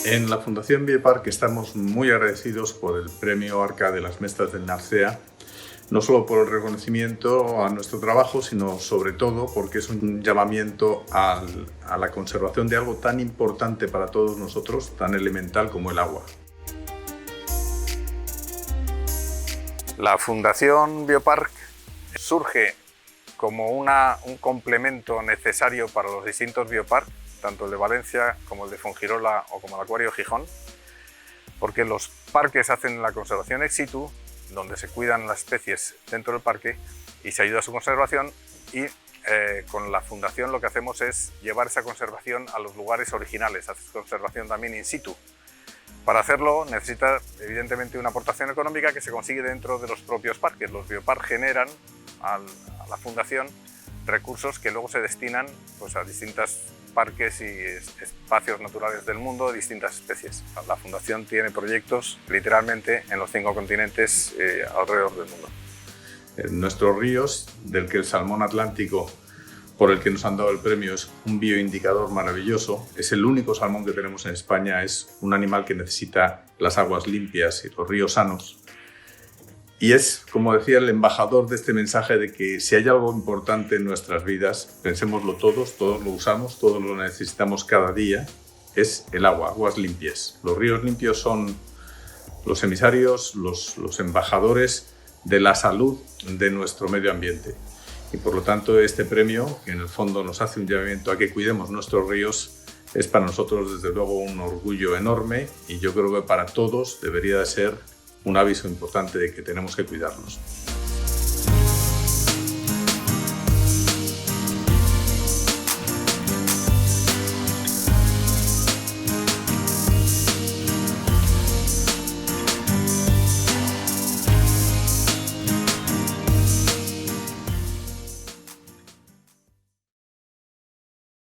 En la Fundación Biopark estamos muy agradecidos por el premio Arca de las Mestas del Narcea, no solo por el reconocimiento a nuestro trabajo, sino sobre todo porque es un llamamiento a la conservación de algo tan importante para todos nosotros, tan elemental como el agua. La Fundación Biopark surge como un complemento necesario para los distintos bioparks, tanto el de Valencia como el de Fuengirola o como el Acuario Gijón, porque los parques hacen la conservación ex situ, donde se cuidan las especies dentro del parque y se ayuda a su conservación, y con la Fundación lo que hacemos es llevar esa conservación a los lugares originales, hacer conservación también in situ. Para hacerlo necesita evidentemente una aportación económica que se consigue dentro de los propios parques. Los bioparques generan a la Fundación recursos que luego se destinan pues, a distintos parques y espacios naturales del mundo de distintas especies. La Fundación tiene proyectos literalmente en los 5 continentes alrededor del mundo. En nuestros ríos, del que el salmón atlántico, por el que nos han dado el premio, es un bioindicador maravilloso. Es el único salmón que tenemos en España, es un animal que necesita las aguas limpias y los ríos sanos. Y es, como decía, el embajador de este mensaje de que si hay algo importante en nuestras vidas, pensémoslo todos lo usamos, todos lo necesitamos cada día, es el agua, aguas limpias. Los ríos limpios son los emisarios, los embajadores de la salud de nuestro medio ambiente. Y por lo tanto este premio, que en el fondo nos hace un llamamiento a que cuidemos nuestros ríos, es para nosotros desde luego un orgullo enorme, y yo creo que para todos debería de ser un aviso importante de que tenemos que cuidarlos.